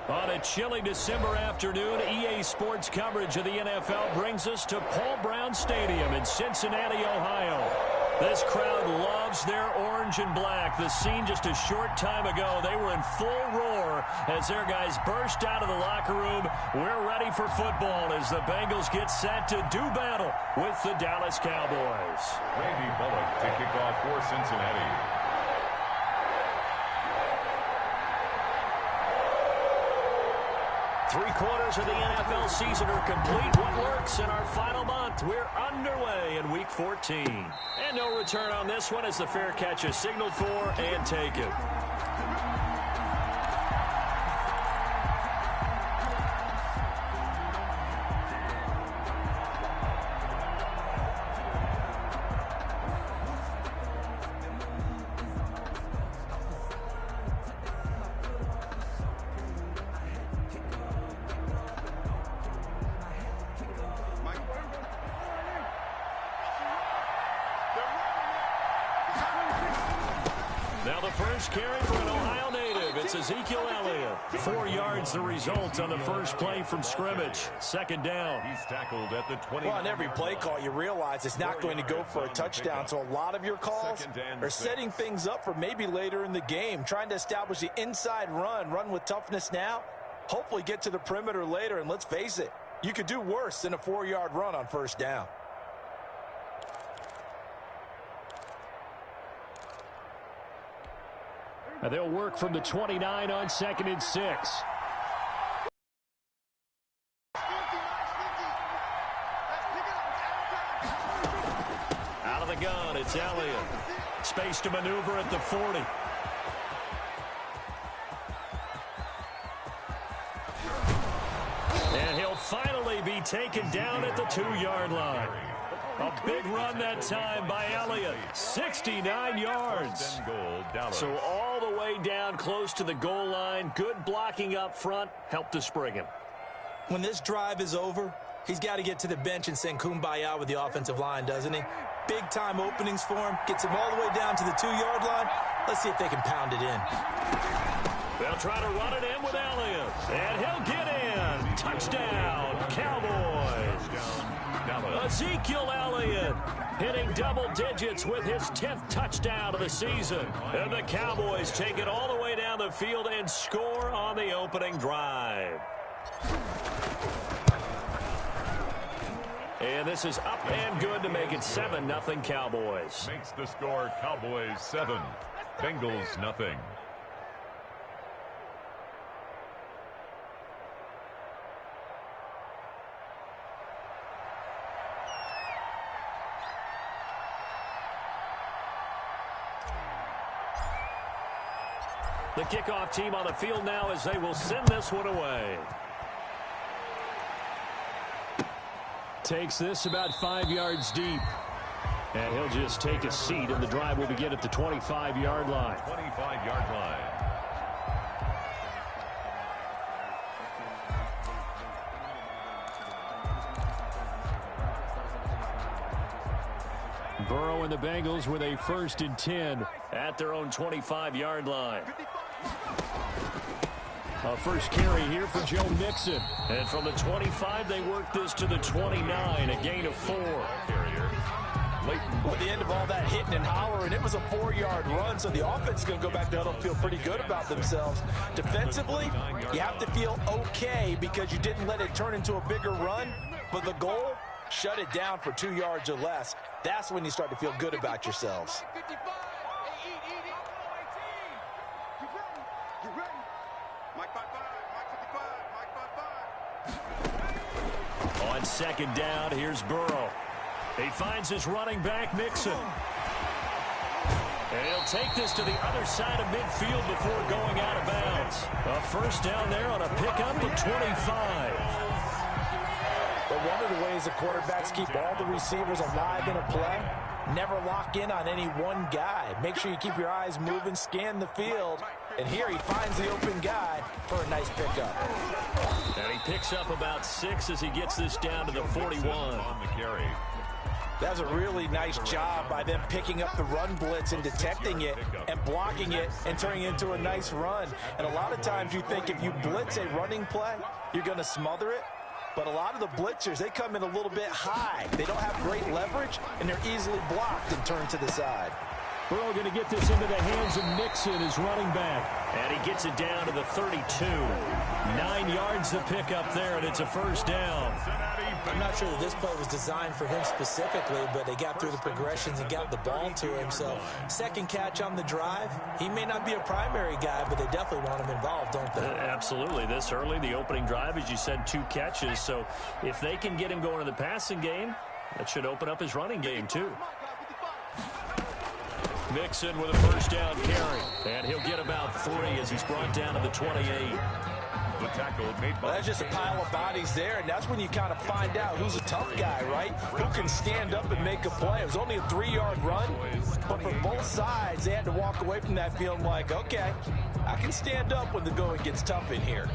On a chilly December afternoon, EA Sports coverage of the NFL brings us to Paul Brown Stadium in Cincinnati, Ohio. This crowd loves their orange and black. The scene just a short time ago, they were in full roar as their guys burst out of the locker room. We're ready for football as the Bengals get set to do battle with the Dallas Cowboys. Randy Bullock to kick off for Cincinnati. Three-quarters of the NFL season are complete. What works in our final month? We're underway in Week 14. And no return on this one as the fair catch is signaled for and taken. Now the first carry for an Ohio native. It's Ezekiel Elliott. 4 yards the result on the first play from scrimmage. Second down. He's tackled at the 20. Well, on every play call, you realize it's not going to go for a touchdown. So a lot of your calls are setting things up for maybe later in the game, trying to establish the inside run with toughness now, hopefully get to the perimeter later. And let's face it, you could do worse than a 4-yard run on first down. And they'll work from the 29 on 2nd and 6. Out of the gun, it's Elliott. Space to maneuver at the 40. And he'll finally be taken down at the 2-yard line. A big run that time by Elliott. 69 yards. So all the way down close to the goal line. Good blocking up front. Helped to spring him. When this drive is over, he's got to get to the bench and sing kumbaya with the offensive line, doesn't he? Big-time openings for him. Gets him all the way down to the 2-yard line. Let's see if they can pound it in. They'll try to run it in with Elliott. And he'll get in. Touchdown, Cowboys. Ezekiel Elliott hitting double digits with his 10th touchdown of the season. And the Cowboys take it all the way down the field and score on the opening drive. And this is up and good to make it 7-0 Cowboys. Makes the score Cowboys 7, Bengals nothing. The kickoff team on the field now as they will send this one away. Takes this about 5 yards deep. And he'll just take a seat, and the drive will begin at the 25-yard line. 25-yard line. Burrow and the Bengals with a 1st and 10 at their own 25-yard line. A first carry here for Joe Mixon. And from the 25, they work this to the 29, a gain of 4. Well, at the end of all that hitting and hollering, it was a 4-yard run, so the offense is going to go back to huddle and feel pretty good about themselves. Defensively, you have to feel okay because you didn't let it turn into a bigger run, but the goal, shut it down for 2 yards or less. That's when you start to feel good about yourselves. On 2nd down, here's Burrow. He finds his running back, Mixon. And he'll take this to the other side of midfield before going out of bounds. A first down there on a pickup of 25. But one of the ways the quarterbacks keep all the receivers alive in a play, never lock in on any one guy. Make sure you keep your eyes moving, scan the field. And here he finds the open guy for a nice pickup. And he picks up about 6 as he gets this down to the 41. On the carry. That was a really nice job by them picking up the run blitz and detecting it and blocking it and turning it into a nice run. And a lot of times you think if you blitz a running play, you're going to smother it. But a lot of the blitzers, they come in a little bit high. They don't have great leverage, and they're easily blocked and turned to the side. Burrow going to get this into the hands of Mixon, his running back. And he gets it down to the 32. 9 yards to pick up there, and it's a first down. I'm not sure that this play was designed for him specifically, but they got through the progressions and got the ball to him. So second catch on the drive. He may not be a primary guy, but they definitely want him involved, don't they? Absolutely. This early, the opening drive, as you said, 2 catches. So if they can get him going in the passing game, that should open up his running game too. Mixon with a first down carry. And he'll get about 3 as he's brought down to the 28. The tackle made by... Well, that's just a pile of bodies there, and that's when you kind of find out who's a tough guy, right? Who can stand up and make a play. It was only a 3-yard run, but for both sides, they had to walk away from that feeling like, okay, I can stand up when the going gets tough in here.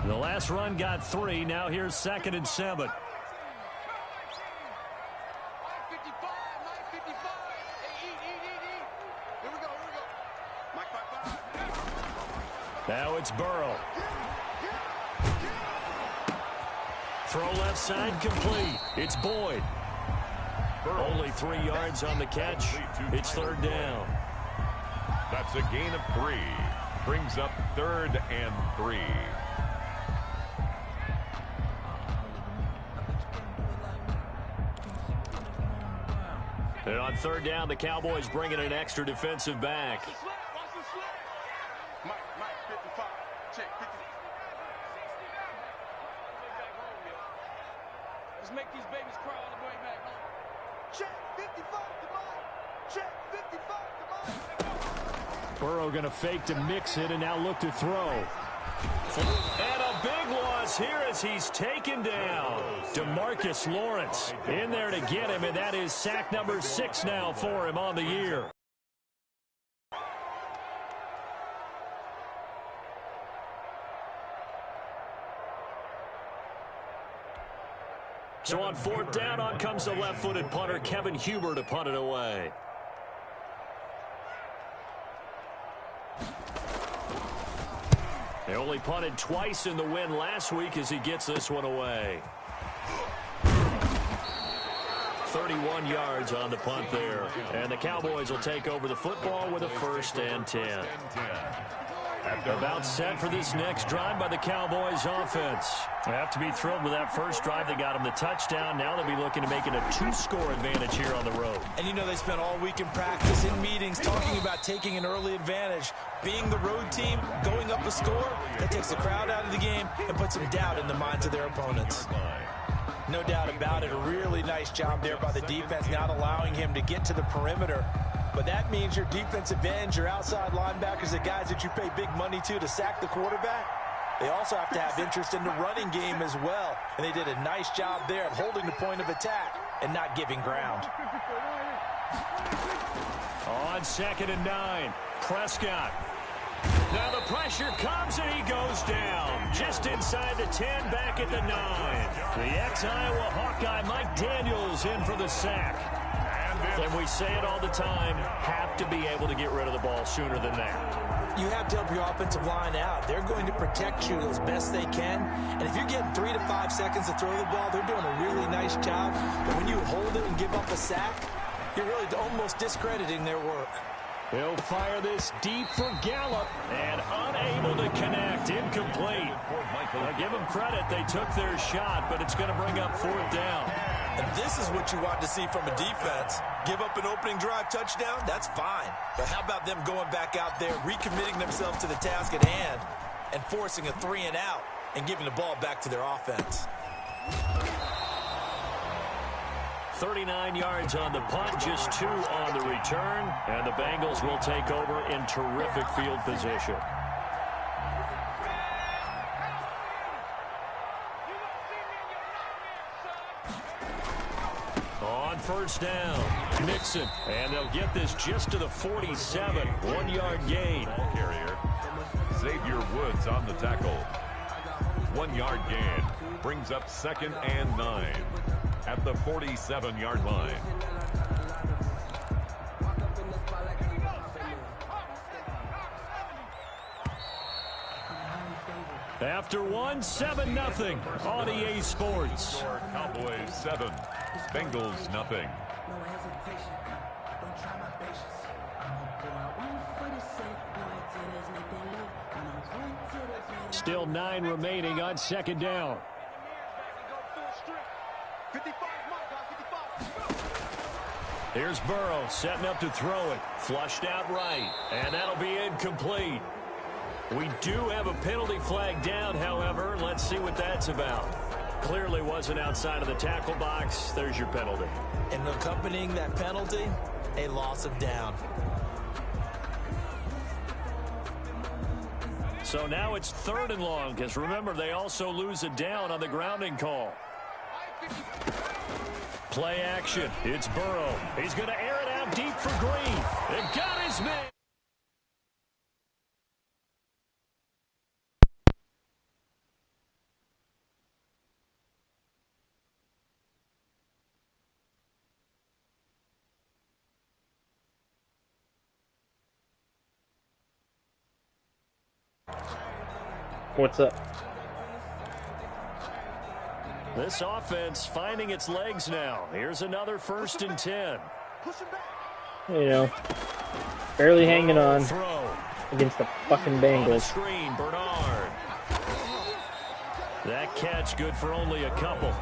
The last run got 3. Now here's 2nd and 7. Now it's Burrow. Throw left side complete. It's Boyd. Only 3 yards on the catch. It's 3rd down. That's a gain of 3. Brings up 3rd and 3. And on 3rd down, the Cowboys bring in an extra defensive back. Let's make these babies cry all the way back home. Check 55 to mine. Check 55 to mine. Burrow going to fake to Mixon and now look to throw. And a big loss here as he's taken down. DeMarcus Lawrence in there to get him, and that is sack number 6 now for him on the year. So on 4th down, on comes the left-footed punter, Kevin Huber, to punt it away. They only punted twice in the win last week as he gets this one away. 31 yards on the punt there. And the Cowboys will take over the football with a 1st and 10. About set for this next drive by the Cowboys offense. They have to be thrilled with that first drive. They got him the touchdown. Now they'll be looking to make it a 2-score advantage here on the road. And you know they spent all week in practice, in meetings, talking about taking an early advantage. Being the road team, going up a score, that takes the crowd out of the game and puts some doubt in the minds of their opponents. No doubt about it. A really nice job there by the defense, not allowing him to get to the perimeter. But that means your defensive ends, your outside linebackers, the guys that you pay big money to sack the quarterback, they also have to have interest in the running game as well. And they did a nice job there of holding the point of attack and not giving ground. On 2nd and 9, Prescott. Now the pressure comes and he goes down. Just inside the 10, back at the 9. The ex-Iowa Hawkeye Mike Daniels in for the sack. And we say it all the time, have to be able to get rid of the ball sooner than that. You have to help your offensive line out. They're going to protect you as best they can. And if you're getting 3 to 5 seconds to throw the ball, they're doing a really nice job. But when you hold it and give up a sack, you're really almost discrediting their work. He'll fire this deep for Gallup and unable to connect. Incomplete. Now give them credit. They took their shot, but it's going to bring up 4th down. And this is what you want to see from a defense. Give up an opening drive touchdown, that's fine. But how about them going back out there, recommitting themselves to the task at hand, and forcing a 3 and out and giving the ball back to their offense? 39 yards on the punt, just 2 on the return. And the Bengals will take over in terrific field position. On 1st down, Mixon. And they'll get this just to the 47. 1-yard gain. Ball carrier. Xavier Woods on the tackle. 1 yard gain. Brings up 2nd and 9 at the 47-yard line. After one, 7-0 on EA Sports. Cowboys 7, Bengals nothing. Still 9 remaining on 2nd down. Here's Burrow setting up to throw it. Flushed out right. And that'll be incomplete. We do have a penalty flag down, however. Let's see what that's about. Clearly wasn't outside of the tackle box. There's your penalty. And accompanying that penalty, a loss of down. So now it's 3rd and long, because remember, they also lose a down on the grounding call. Play action. It's Burrow. He's going to air it out deep for Green. They've got his man. What's up? This offense finding its legs now. Here's another 1st and 10. You know, barely hanging on Throw. against the fucking On the Bengals. screen, Bernard. That catch good for only a couple.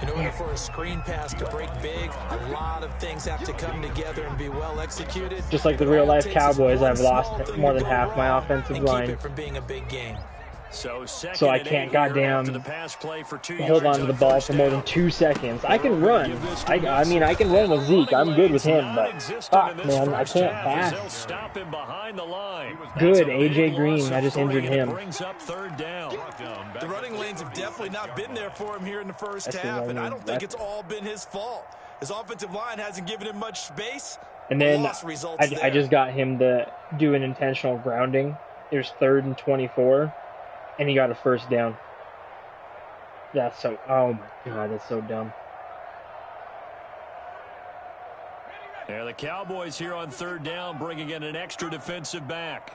In order for a screen pass to break big, a lot of things have to come together and be well executed. Just like the real-life Cowboys, I've lost more than half my offensive line. Keep it from being a big game. So I can't goddamn hold on to the ball for more than 2 seconds. I can run. I mean, I can run with Zeke. I'm good with him, but fuck, man, I can't pass. Good, A.J. Green. I just injured him. The running lanes have definitely not been there for him here in the first half, and I don't think it's all been his fault. His offensive line hasn't given him much space. And then I just got him to do an intentional grounding. There's 3rd and 24. And he got a 1st down. That's so... Oh, my God. That's so dumb. Yeah, the Cowboys here on 3rd down, bringing in an extra defensive back.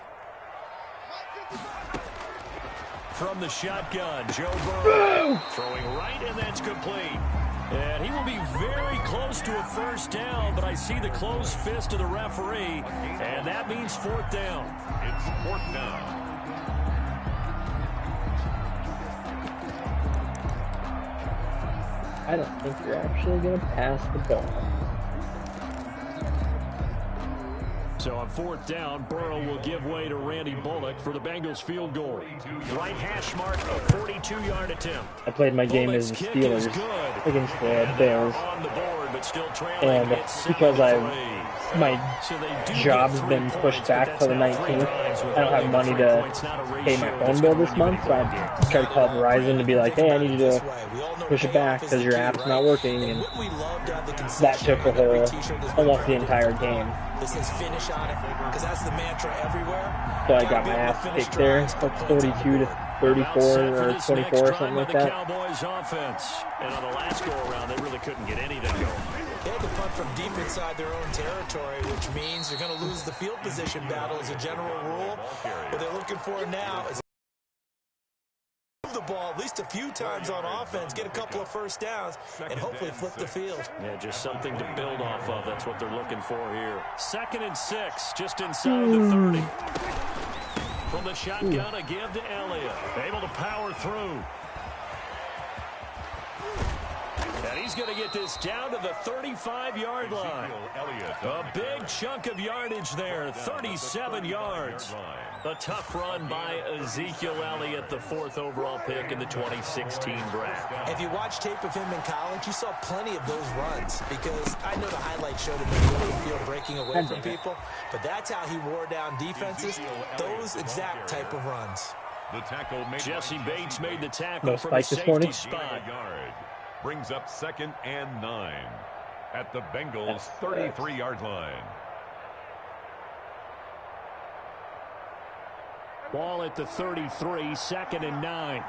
From the shotgun, Joe Burrow throwing right, and that's complete. And he will be very close to a 1st down, but I see the closed fist of the referee, and that means 4th down. It's 4th down. I don't think you're actually going to pass the ball. So on 4th down, Burrow will give way to Randy Bullock for the Bengals field goal. Right hash mark, a 42-yard attempt. I played my game as the Steelers against the Bears. And because my job's been pushed back till the 19th, I don't have money to pay my phone bill this month, so I tried to call Verizon to be like, hey, I need you to push it back because your app's not working, and that took the whole, almost the entire game. This is finish on it, because that's the mantra everywhere. So I got my ass kicked there, like 42 to 34 or 24 or something like that. Cowboys offense. And on the last go-around, they really couldn't get anything going. They had to punt from deep inside their own territory, which means they're going to lose the field position battle as a general rule. What they're looking for now is the ball at least a few times on offense, get a couple of 1st downs, and hopefully flip the field. Yeah, just something to build off of. That's what they're looking for here. 2nd and 6, just inside the 30. From the shotgun, a give to Elliott. Able to power through. And he's going to get this down to the 35-yard line. A big chunk of yardage there, 37 yards. A tough run by Ezekiel Elliott, the 4th overall pick in the 2016 draft. If you watch tape of him in college, you saw plenty of those runs, because I know the highlights showed him in the middle of the field breaking away from people, but that's how he wore down defenses, those exact type of runs. The tackle made Jesse Bates made the tackle from spike a this morning. safety spot. Brings up 2nd and 9 at the Bengals' 33-yard line. Ball at the 33, 2nd and 9.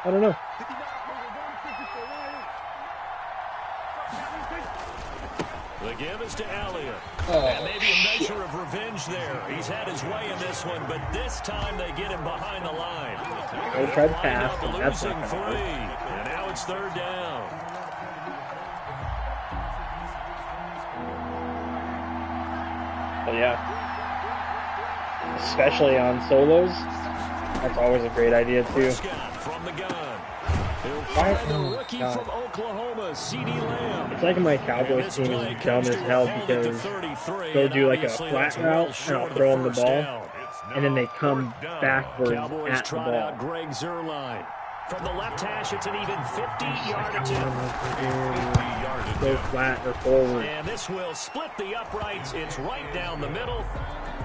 I don't know. The give is to Elliott. Oh, and maybe a measure of revenge there. He's had his way in this one, but this time they get him behind the line. They tried to pass, and that's Losing not 3, gonna work. and now it's 3rd down. But yeah, especially on solos, that's always a great idea too. Prescott from the gun. He'll find the rookie from Oklahoma, C.D. Lamb. It's like my Cowboys team is dumb as hell because they'll do like a flat route and I'll throw them the ball, and then they come backwards Cowboys at the trot out ball. Greg Zuerlein. From the left hash, it's an even 50-yard attempt. Go flat or forward. And this will split the uprights. It's right down the middle.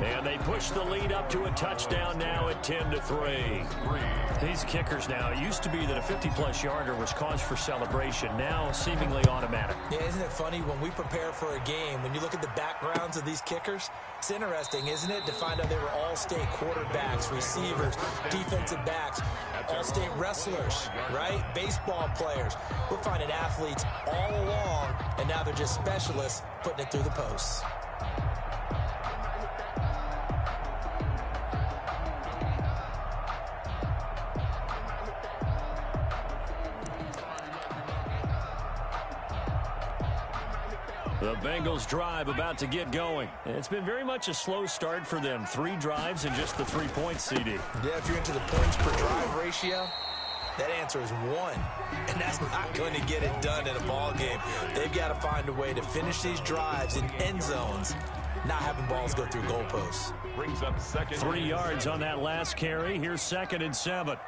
And they push the lead up to a touchdown now at 10-3. These kickers now, it used to be that a 50-plus yarder was cause for celebration. Now seemingly automatic. Yeah, isn't it funny when we prepare for a game, when you look at the backgrounds of these kickers, it's interesting, isn't it, to find out they were all-state quarterbacks, receivers, defensive backs, all-state wrestlers, right? Baseball players. We're finding athletes all along, and now they're just specialists putting it through the posts. The Bengals drive about to get going. It's been very much a slow start for them. 3 drives and just the 3 points, CD. Yeah, if you're into the points per drive ratio, that answer is 1. And that's not going to get it done in a ball game. They've got to find a way to finish these drives in end zones, not having balls go through goalposts. Brings up 2nd. 3 yards on that last carry. Here's 2nd and 7.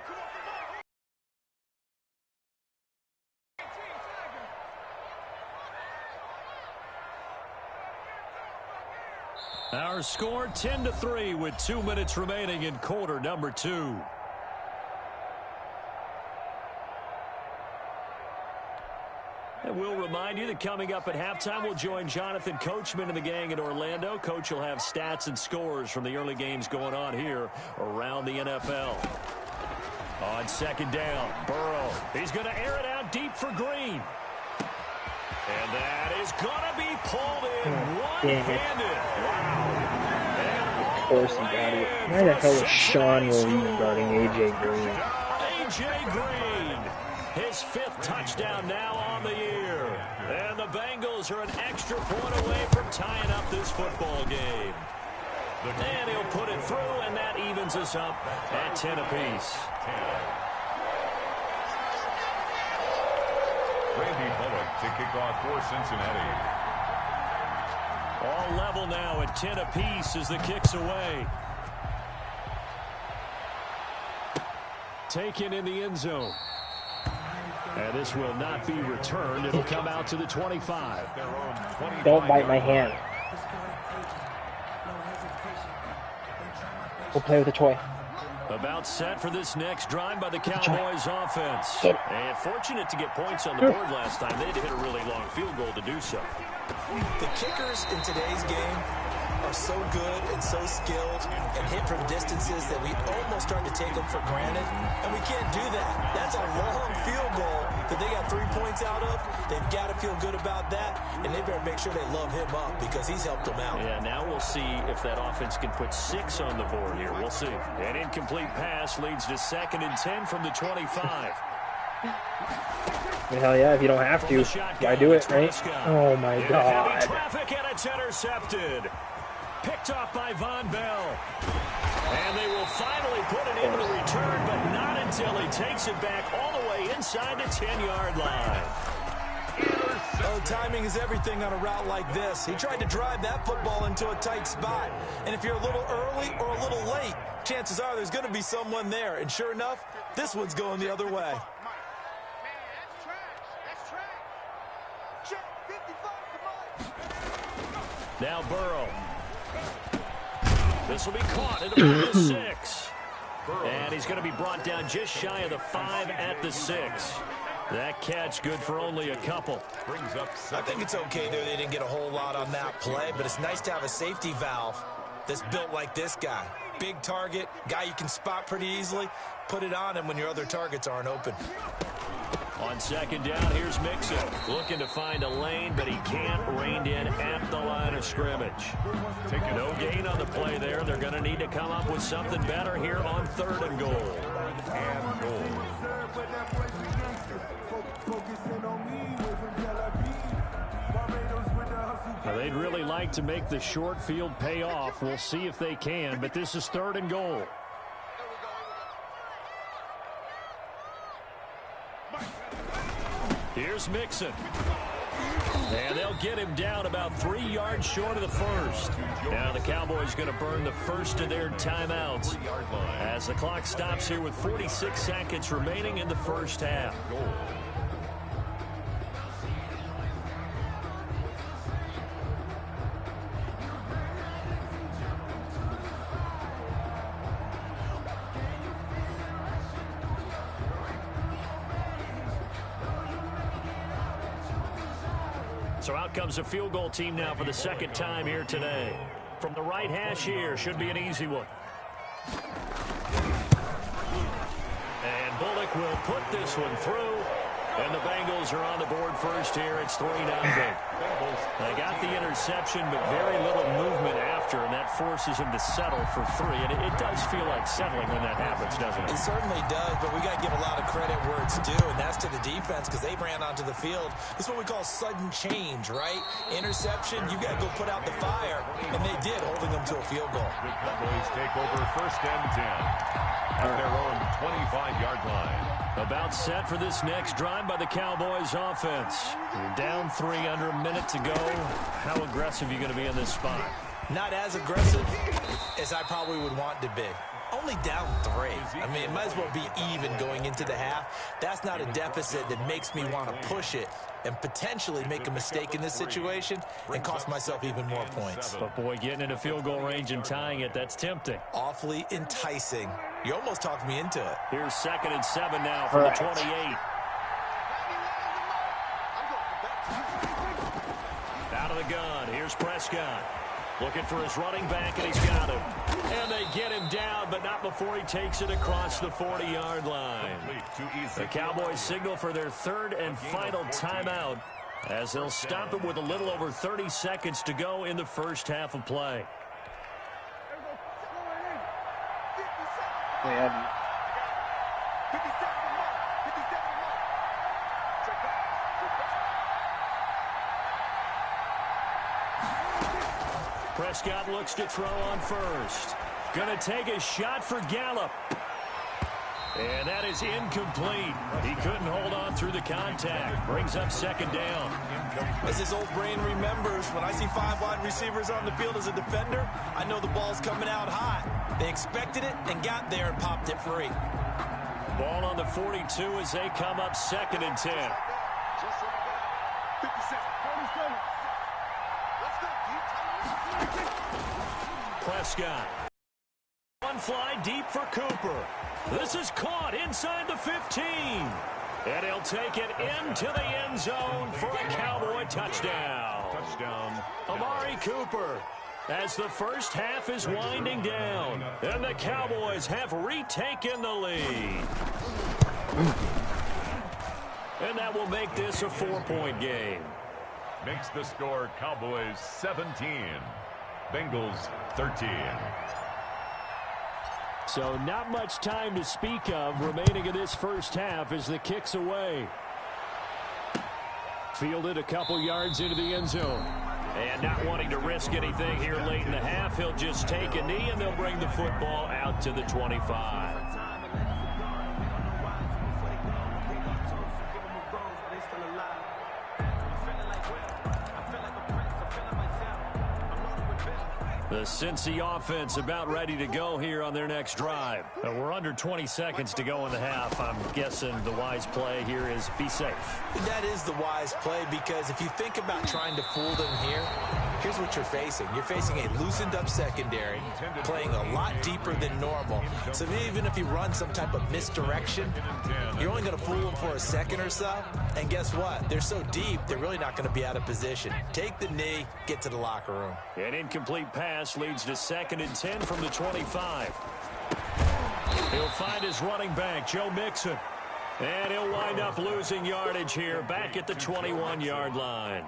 Our score 10-3 with 2 minutes remaining in quarter number 2. And we'll remind you that coming up at halftime, we'll join Jonathan Coachman and the gang in Orlando. Coach will have stats and scores from the early games going on here around the NFL. On 2nd down, Burrow. He's going to air it out deep for Green. And that is going to be pulled in one-handed. Of course he got it. Why the hell is Sean Williams guarding A.J. Green? A.J. Green, his 5th touchdown now on the year. And the Bengals are an extra point away from tying up this football game. And he'll put it through, and that evens us up at 10 apiece. Randy Bullock to kick off for Cincinnati. All level now at 10 apiece as the kick's away. Taken in the end zone. And this will not be returned. It'll come out to the 25. Don't bite my hand. We'll play with the toy. About set for this next drive by the Cowboys offense. And fortunate to get points on the board last time. They had to hit a really long field goal to do so. The kickers in today's game are so good and so skilled and hit from distances that we almost start to take them for granted, and we can't do that. That's a long field goal that they got 3 points out of. They've got to feel good about that, and they better make sure they love him up because he's helped them out. Yeah, now we'll see if that offense can put 6 on the board here. We'll see. An incomplete pass leads to 2nd and 10 from the 25. Hell yeah, if you don't have to, why do it, right? Oh my God. Heavy traffic, and it's intercepted. Picked off by Von Bell. And they will finally put it into the return, but not until he takes it back all the way inside the 10-yard line. Oh, timing is everything on a route like this. He tried to drive that football into a tight spot. And if you're a little early or a little late, chances are there's going to be someone there. And sure enough, this one's going the other way. Now Burrow. This will be caught at about the 6. And he's going to be brought down just shy of the 5 at the 6. That catch good for only a couple. Brings up I think it's okay there they didn't get a whole lot on that play, but it's nice to have a safety valve that's built like this guy. big target, guy you can spot pretty easily, put it on him when your other targets aren't open. On second down, here's Mixon. Looking to find a lane, but he can't. Reined in at the line of scrimmage. No gain on the play there. They're going to need to come up with something better here on 3rd and goal. Now, they'd really like to make the short field pay off. We'll see if they can, but this is 3rd and goal. Here's Mixon. And they'll get him down about 3 yards short of the first. Now the Cowboys going to burn the first of their timeouts as the clock stops here with 46 seconds remaining in the first half. So out comes a field goal team now for the second time here today. From the right hash here, should be an easy one. And Bullock will put this one through. And the Bengals are on the board first here. It's 3-0. They got the interception, but very little movement after, and that forces him to settle for 3. And it does feel like settling when that happens, doesn't it? It certainly does, but we got to give a lot of credit where it's due, and that's to the defense because they ran onto the field. This is what we call sudden change, right? Interception, you got to go put out the fire, and they did, holding them to a field goal. The Cowboys take over 1st and 10 at their own 25-yard line. About set for this next drive by the Cowboys offense. You're down 3 under a minute to go. How aggressive are you going to be in this spot? Not as aggressive as I probably would want to be. Only down 3. I mean, it might as well be even going into the half. That's not a deficit that makes me want to push it and potentially make a mistake in this situation and cost myself even more points. But, boy, getting into field goal range and tying it, that's tempting. Awfully enticing. You almost talked me into it. Here's 2nd and 7 now from the 28. Out of the gun. Here's Prescott. Looking for his running back, and he's got him. And they get him down, but not before he takes it across the 40-yard line. The Cowboys signal for their 3rd and final timeout as they'll stop it with a little over 30 seconds to go in the first half of play. Prescott looks to throw on first. Going to take a shot for Gallup. And that is incomplete. He couldn't hold on through the contact. Brings up 2nd down. As his old brain remembers, when I see 5 wide receivers on the field as a defender, I know the ball's coming out hot. They expected it and got there and popped it free. Ball on the 42 as they come up 2nd and 10. Prescott. One fly deep for Cooper. This is caught inside the 15. And he'll take it into the end zone for a Cowboy touchdown. Amari Cooper, as the first half is winding down. And the Cowboys have retaken the lead. And that will make this a 4-point game. Makes the score Cowboys 17. Bengals 13. So not much time to speak of remaining in this first half as the kick's away. Fielded a couple yards into the end zone. And not wanting to risk anything here late in the half, he'll just take a knee and they'll bring the football out to the 25. The Cincy offense about ready to go here on their next drive. We're under 20 seconds to go in the half. I'm guessing the wise play here is be safe. That is the wise play because if you think about trying to fool them here, here's what you're facing. You're facing a loosened up secondary, playing a lot deeper than normal. So even if you run some type of misdirection, you're only going to fool them for a second or so. And guess what? They're so deep, they're really not going to be out of position. Take the knee, get to the locker room. An incomplete pass leads to 2nd and 10 from the 25. He'll find his running back, Joe Mixon. And he'll wind up losing yardage here back at the 21-yard line.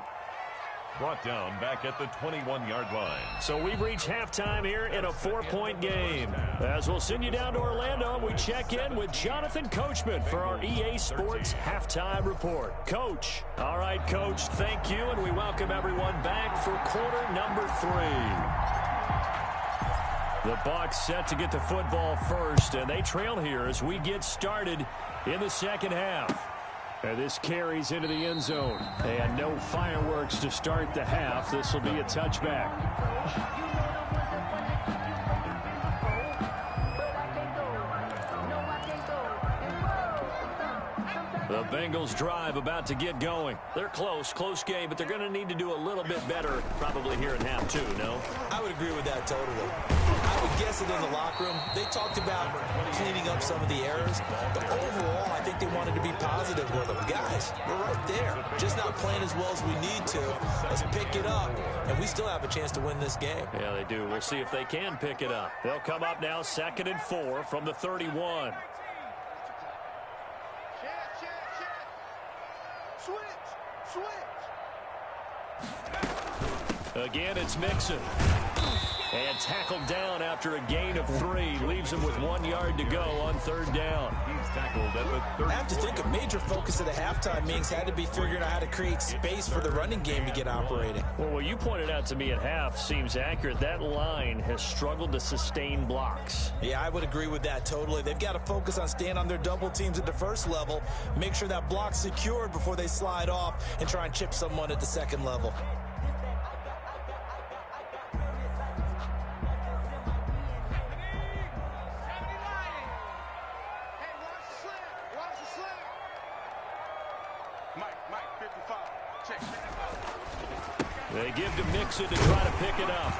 Brought down back at the 21-yard line. So we've reached halftime here in a 4-point game. As we'll send you down to Orlando, we check in with Jonathan Coachman for our EA Sports Halftime Report. Coach. All right, Coach, thank you, and we welcome everyone back for quarter number 3. The Bucs set to get the football first, and they trail here as we get started in the second half. And this carries into the end zone. And no fireworks to start the half. This will be a touchback. The Bengals drive about to get going. They're close game, but they're going to need to do a little bit better probably here in half 2, no? I would agree with that totally. I would guess that in the locker room, they talked about cleaning up some of the errors, but overall, I think they wanted to be positive with them. Guys, we're right there, just not playing as well as we need to. Let's pick it up, and we still have a chance to win this game. Yeah, they do. We'll see if they can pick it up. They'll come up now 2nd and 4 from the 31. Again, it's Mixon. And tackled down after a gain of 3. Leaves him with 1 yard to go on 3rd down. He's tackled at the 30. I have to think a major focus of the halftime meetings had to be figuring out how to create space for the running game to get operating. Well, what you pointed out to me at half seems accurate. That line has struggled to sustain blocks. Yeah, I would agree with that totally. They've got to focus on staying on their double teams at the first level, make sure that block's secured before they slide off and try and chip someone at the second level. They give to Mixon to try to pick it up.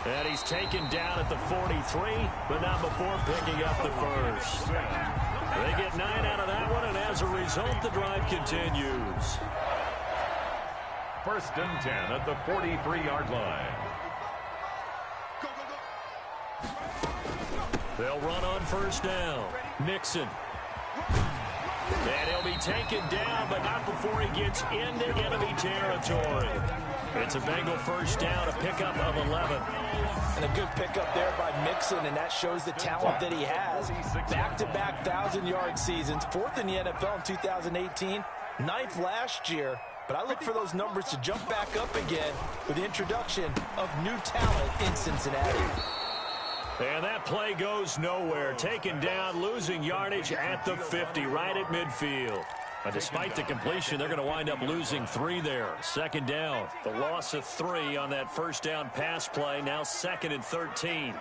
And he's taken down at the 43, but not before picking up the first. They get 9 out of that one, and as a result, the drive continues. 1st and 10 at the 43-yard line. They'll run on 1st down. Mixon. And he'll be taken down, but not before he gets into enemy territory. It's a Bengal 1st down, a pickup of 11. And a good pickup there by Mixon, and that shows the talent that he has. Back-to-back 1,000-yard seasons, 4th in the NFL in 2018, 9th last year. But I look for those numbers to jump back up again with the introduction of new talent in Cincinnati. And that play goes nowhere. Taken down, losing yardage at the 50, right at midfield. But despite the completion, they're going to wind up losing 3 there. 2nd down. The loss of 3 on that 1st down pass play. Now 2nd and 13.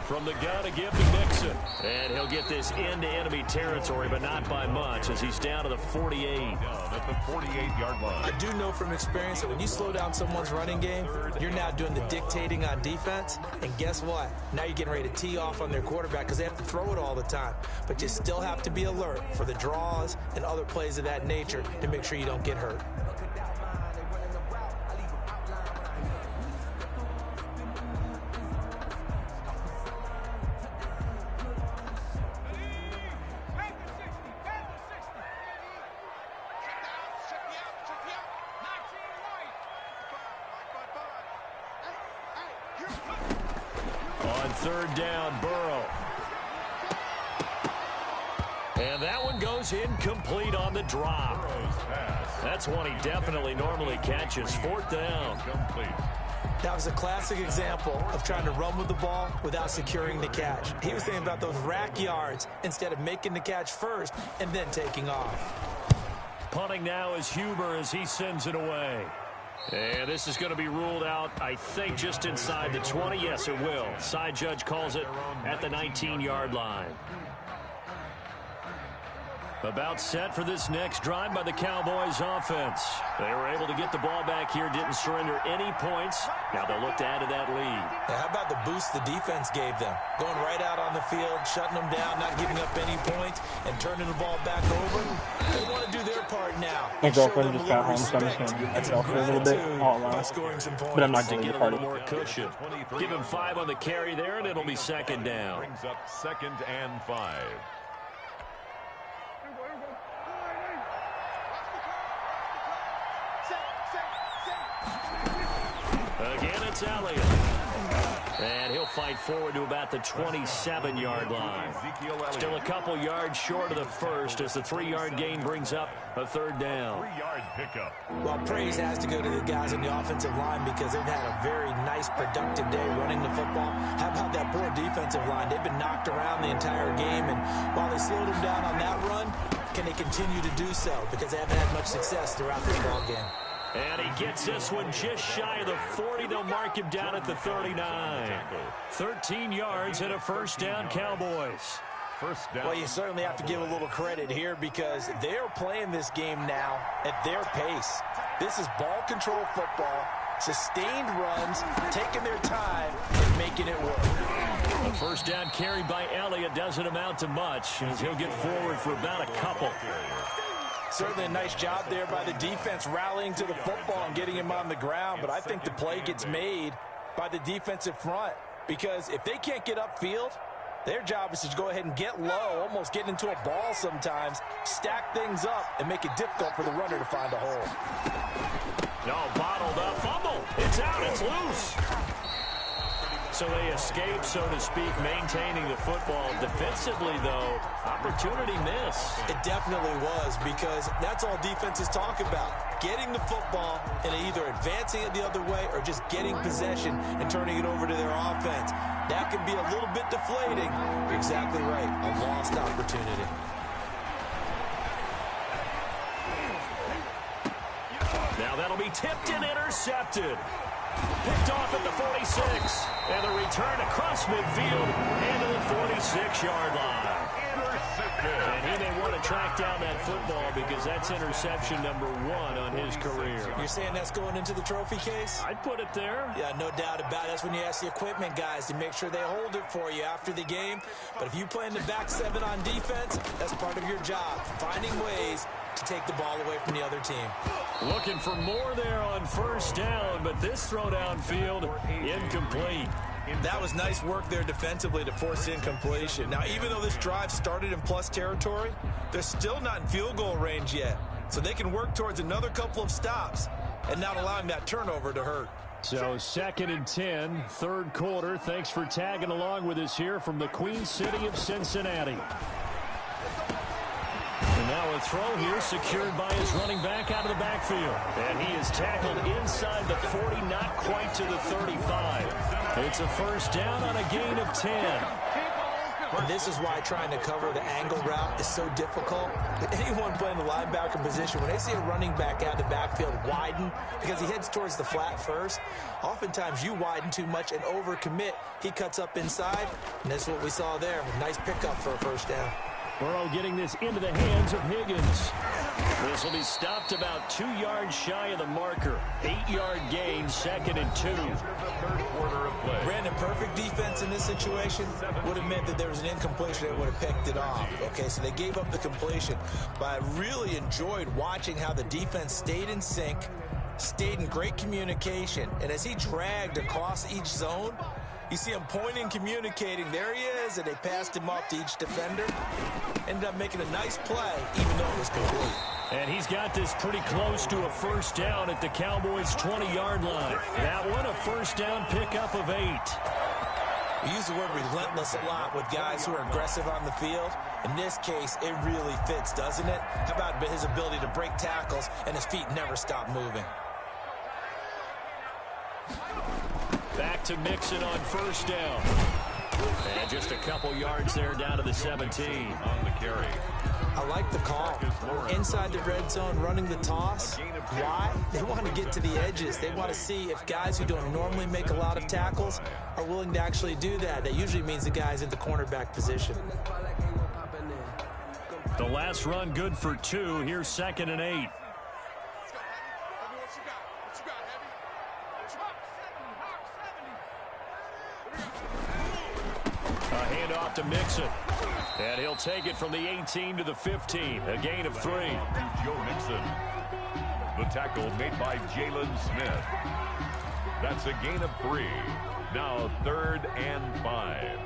From the gun to give to Mixon. And he'll get this into enemy territory, but not by much as he's down to the 48. Down at the 48-yard line. I do know from experience that when you slow down someone's running game, you're now doing the dictating on defense. And guess what? Now you're getting ready to tee off on their quarterback because they have to throw it all the time. But you still have to be alert for the draws and other plays of that nature to make sure you don't get hurt. On 3rd down, Burrow. And that one goes incomplete on the drop. That's one he definitely normally catches. 4th down. That was a classic example of trying to run with the ball without securing the catch. He was thinking about those rack yards instead of making the catch first and then taking off. Punting now is Huber as he sends it away. And this is going to be ruled out, I think, just inside the 20. Yes, it will. Side judge calls it at the 19-yard line. About set for this next drive by the Cowboys offense. They were able to get the ball back here, didn't surrender any points. Now they'll look to add to that lead. Now, how about the boost the defense gave them? Going right out on the field, shutting them down, not giving up any points, and turning the ball back over. They want to do their part now. My girlfriend just got home, so I'm just going to chill for a little bit all alone. But I'm not going to get a little more cushion. Give him 5 on the carry there, and it'll be second down. Brings up 2nd and 5. Again, it's Elliott. And he'll fight forward to about the 27-yard line. Still a couple yards short of the first as the 3-yard gain brings up a 3rd down. 3-yard pickup. Well, praise has to go to the guys on the offensive line because they've had a very nice, productive day running the football. How about that poor defensive line? They've been knocked around the entire game, and while they slowed them down on that run, can they continue to do so? Because they haven't had much success throughout this ball game. And he gets this one just shy of the 40. They'll mark him down at the 39. 13 yards and a 1st down, Cowboys. 1st down. Well, you certainly have to give a little credit here because they're playing this game now at their pace. This is ball control football, sustained runs, taking their time, and making it work. A 1st down carry by Elliott doesn't amount to much as he'll get forward for about a couple. Certainly a nice job there by the defense rallying to the football and getting him on the ground, but I think the play gets made by the defensive front because if they can't get upfield, their job is to go ahead and get low, almost get into a ball sometimes, stack things up, and make it difficult for the runner to find a hole. No, bottled up, fumble. It's out, it's loose. So they escape, so to speak, maintaining the football. Defensively, though, opportunity miss. It definitely was because that's all defenses talk about. Getting the football and either advancing it the other way or just getting possession and turning it over to their offense. That can be a little bit deflating. You're exactly right. A lost opportunity. Now that'll be tipped and intercepted. Picked off at the 46. And the return across midfield and to the 46-yard line. And he may want to track down that football because that's interception number 1 on his career. You're saying that's going into the trophy case? I'd put it there. Yeah, no doubt about it. That's when you ask the equipment guys to make sure they hold it for you after the game. But if you play in the back 7 on defense, that's part of your job, finding ways to take the ball away from the other team. Looking for more there on 1st down, but this throw downfield incomplete. That was nice work there defensively to force incompletion. Now, even though this drive started in plus territory, they're still not in field goal range yet. So they can work towards another couple of stops and not allowing that turnover to hurt. So 2nd and 10, 3rd quarter. Thanks for tagging along with us here from the Queen City of Cincinnati. And now a throw here secured by his running back out of the backfield. And he is tackled inside the 40, not quite to the 35. It's a 1st down on a gain of 10. And this is why trying to cover the angle route is so difficult. Anyone playing the linebacker position, when they see a running back out of the backfield widen because he heads towards the flat first, oftentimes you widen too much and overcommit. He cuts up inside, and that's what we saw there. Nice pickup for a 1st down. Burrow getting this into the hands of Higgins. This will be stopped about 2 yards shy of the marker. 8-yard gain, 2nd and 2. Brandon, perfect defense in this situation would have meant that there was an incompletion. They would have picked it off. Okay, so they gave up the completion. But I really enjoyed watching how the defense stayed in sync, stayed in great communication. And as he dragged across each zone, you see him pointing, communicating. There he is, and they passed him off to each defender. Ended up making a nice play, even though it was complete. And he's got this pretty close to a 1st down at the Cowboys' 20-yard line. That one, a 1st down pickup of 8. We use the word relentless a lot with guys who are aggressive on the field. In this case, it really fits, doesn't it? How about his ability to break tackles and his feet never stop moving? Back to Mixon on 1st down. And just a couple yards there down to the 17. On the carry. I like the call. Inside the red zone, running the toss. Why? They want to get to the edges. They want to see if guys who don't normally make a lot of tackles are willing to actually do that. That usually means the guy's in the cornerback position. The last run good for 2. Here's 2nd and 8. A handoff to Mixon. And he'll take it from the 18 to the 15. A gain of 3. Joe Mixon. The tackle made by Jalen Smith. That's a gain of 3. Now 3rd and 5.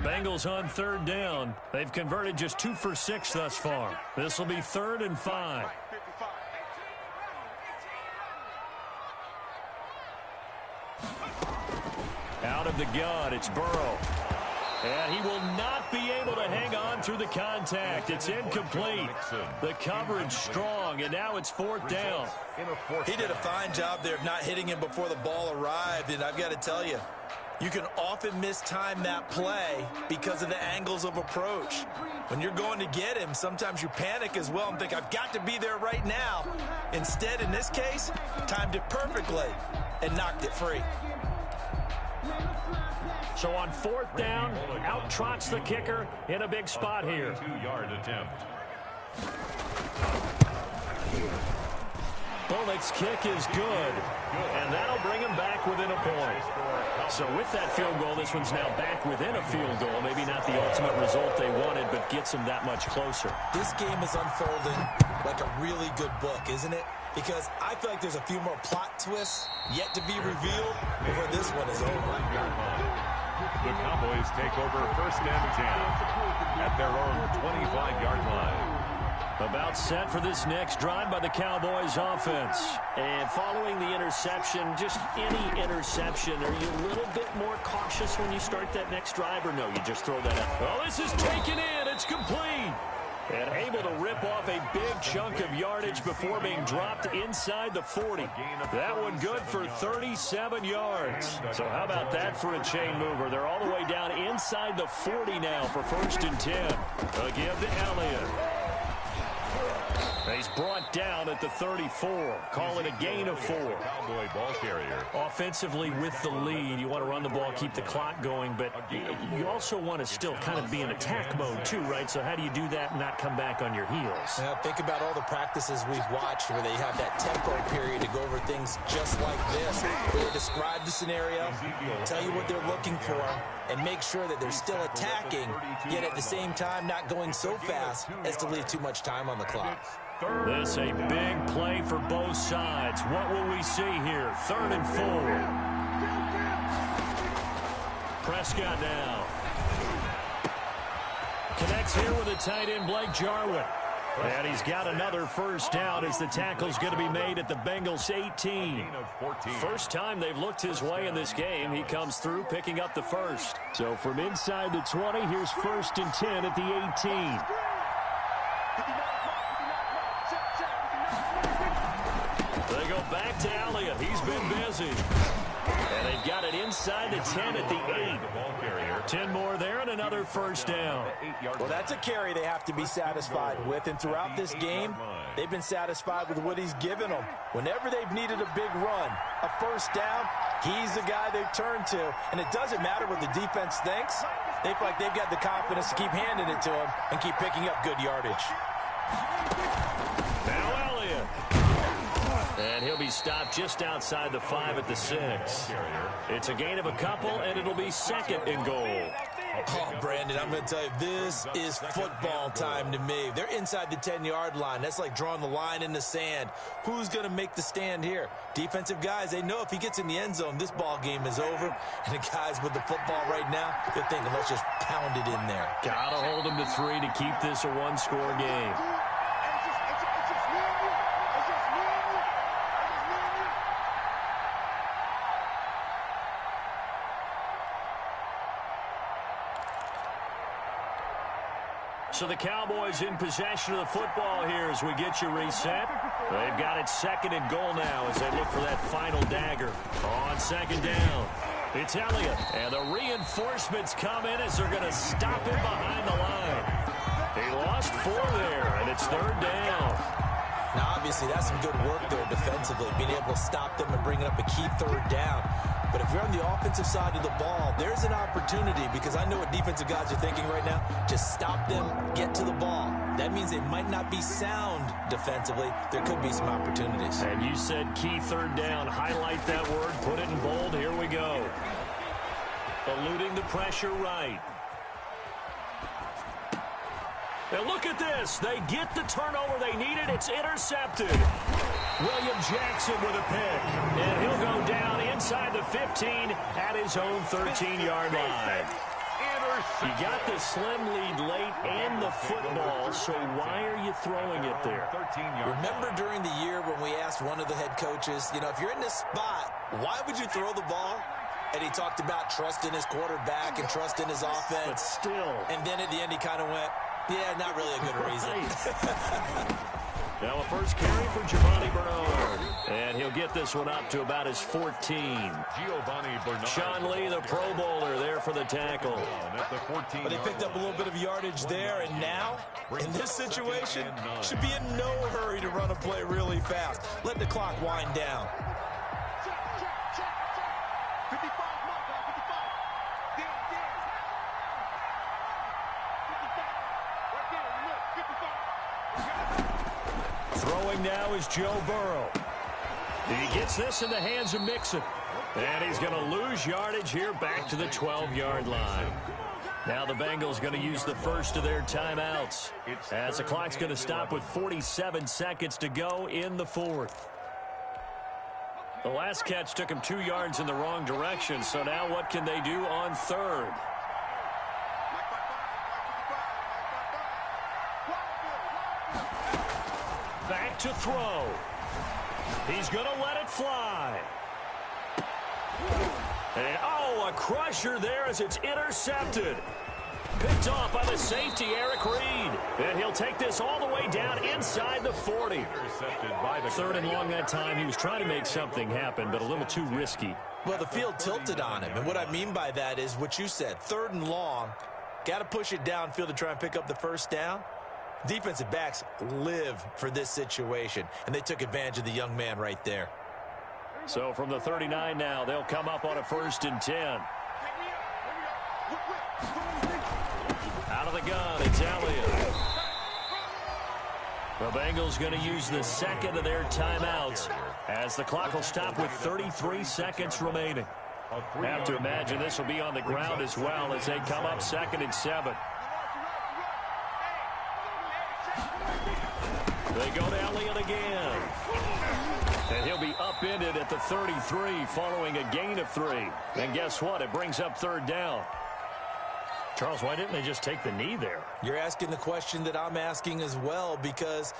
Bengals on 3rd down. They've converted just 2 for 6 thus far. This will be 3rd and 5. Out of the gun, it's Burrow. And he will not be able to hang on through the contact. It's incomplete. The coverage strong, and now it's 4th down. He did a fine job there of not hitting him before the ball arrived, and I've got to tell you, you can often mistime that play because of the angles of approach. When you're going to get him, sometimes you panic as well and think, I've got to be there right now. Instead, in this case, timed it perfectly and knocked it free. So on 4th down, out trots the kicker in a big spot here. 2-yard attempt. Bullock's kick is good, and that'll bring him back within a point. So with that field goal, this one's now back within a field goal. Maybe not the ultimate result they wanted, but gets them that much closer. This game is unfolding like a really good book, isn't it? Because I feel like there's a few more plot twists yet to be revealed before this one is over. The Cowboys take over 1st and 10 at their own 25-yard line. About set for this next drive by the Cowboys offense. And following the interception, just any interception, are you a little bit more cautious when you start that next drive, or no, you just throw that out? Well, this is taken in. It's complete. And able to rip off a big chunk of yardage before being dropped inside the 40. That one good for 37 yards. So how about that for a chain mover? They're all the way down inside the 40 now for 1st and 10. A give to Elliott. He's brought down at the 34. Call it a gain of 4. Cowboy ball carrier. Offensively with the lead, you want to run the ball, keep the clock going, but you also want to still kind of be in attack mode too, right? So how do you do that and not come back on your heels? Now, think about all the practices we've watched where they have that tempo period to go over things just like this, where they describe the scenario, tell you what they're looking for, and make sure that they're still attacking, yet at the same time not going so fast as to leave too much time on the clock. This a big play for both sides. What will we see here? 3rd and 4. Prescott now. Connects here with a tight end, Blake Jarwin. And he's got another 1st down as the tackle's going to be made at the Bengals 18. First time they've looked his way in this game. He comes through picking up the 1st. So from inside the 20, here's 1st and 10 at the 18. They go back to Elliott. He's been busy. And they've got it inside the 10 at the 8. 10 more there and another 1st down. Well, that's a carry they have to be satisfied with. And throughout this game, they've been satisfied with what he's given them. Whenever they've needed a big run, a 1st down, he's the guy they've turned to. And it doesn't matter what the defense thinks. They feel like they've got the confidence to keep handing it to him and keep picking up good yardage. Now Elliott. And he'll be stopped just outside the 5 at the 6. It's a gain of a couple, and it'll be 2nd and goal. Oh, Brandon, I'm going to tell you, this is football time to me. They're inside the 10-yard line. That's like drawing the line in the sand. Who's going to make the stand here? Defensive guys, they know if he gets in the end zone, this ball game is over. And the guys with the football right now, they're thinking, let's just pound it in there. Got to hold them to 3 to keep this a one-score game. So the Cowboys in possession of the football here as we get you reset. They've got it 2nd and goal now as they look for that final dagger. On 2nd down, it's Elliott. And the reinforcements come in as they're going to stop him behind the line. He lost 4 there, and it's 3rd down. Now, obviously, that's some good work there defensively, being able to stop them and bringing up a key 3rd down. But if you're on the offensive side of the ball, there's an opportunity, because I know what defensive guys are thinking right now. Just stop them, get to the ball. That means they might not be sound defensively. There could be some opportunities. And you said key 3rd down. Highlight that word. Put it in bold. Here we go. Eluding the pressure right. Now look at this. They get the turnover they needed. It's intercepted. William Jackson with a pick. And he'll go down inside the 15 at his own 13-yard line. You got the slim lead late and the football, so why are you throwing it there? Remember during the year when we asked one of the head coaches, you know, if you're in this spot, why would you throw the ball? And he talked about trusting his quarterback and trusting his offense. But still. And then at the end he kind of went, yeah, not really a good reason. Now a first carry for Giovanni Bernard. And he'll get this one up to about his 14. Giovanni Bernard. Sean Lee, the Pro Bowler, there for the tackle. But they picked up a little bit of yardage there, and now, in this situation, should be in no hurry to run a play really fast. Let the clock wind down. Throwing now is Joe Burrow. He gets this in the hands of Mixon. And he's going to lose yardage here back to the 12-yard line. Now the Bengals going to use the first of their timeouts, as the clock's going to stop with 47 seconds to go in the 4th. The last catch took him 2 yards in the wrong direction, so now what can they do on 3rd? Back to throw. He's going to let it fly. And, a crusher there as it's intercepted. Picked off by the safety, Eric Reed. And he'll take this all the way down inside the 40. Intercepted by the 3rd and long that time. He was trying to make something happen, but a little too risky. Well, the field tilted on him. And what I mean by that is what you said. 3rd and long. Got to push it downfield to try and pick up the first down. Defensive backs live for this situation, and they took advantage of the young man right there. So from the 39 now, they'll come up on a 1st and 10. Out of the gun, it's Elliott. The Bengals going to use the second of their timeouts, as the clock will stop with 33 seconds remaining. I have to imagine this will be on the ground as well as they come up 2nd and 7. They go to Elliott again. And he'll be upended at the 33 following a gain of 3. And guess what? It brings up 3rd down. Charles, why didn't they just take the knee there? You're asking the question that I'm asking as well, because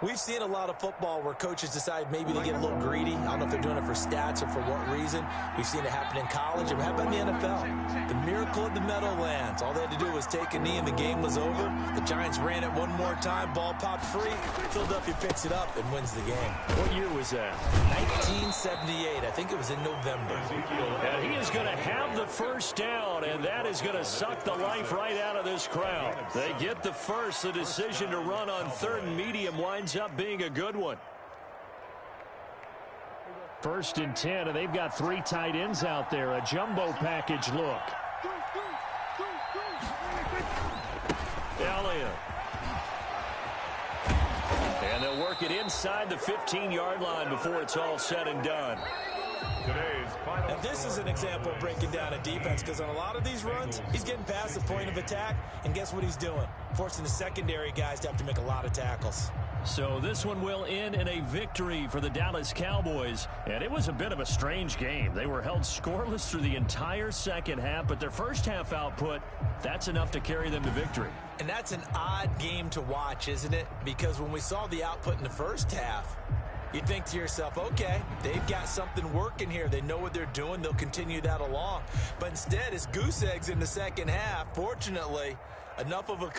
we've seen a lot of football where coaches decide maybe to get a little greedy. I don't know if they're doing it for stats or for what reason. We've seen it happen in college. And how about in the NFL? The miracle of the Meadowlands. All they had to do was take a knee and the game was over. The Giants ran it one more time. Ball popped free. Philadelphia picks it up and wins the game. What year was that? 1978. I think it was in November. And he is going to have the first down, and that is going to suck the life right out of this crowd. They get the first. The decision to run on 3rd and medium winds up being a good one. 1st and 10, and they've got 3 tight ends out there. A jumbo package look. Elliott. And they'll work it inside the 15-yard line before it's all said and done. And this is an example of breaking down a defense, because on a lot of these runs, he's getting past the point of attack, and guess what he's doing? Forcing the secondary guys to have to make a lot of tackles. So this one will end in a victory for the Dallas Cowboys. And it was a bit of a strange game. They were held scoreless through the entire second half, but their first half output, that's enough to carry them to victory. And that's an odd game to watch, isn't it? Because when we saw the output in the first half, you think to yourself, okay, they've got something working here. They know what they're doing. They'll continue that along. But instead, it's goose eggs in the second half. Fortunately, enough of a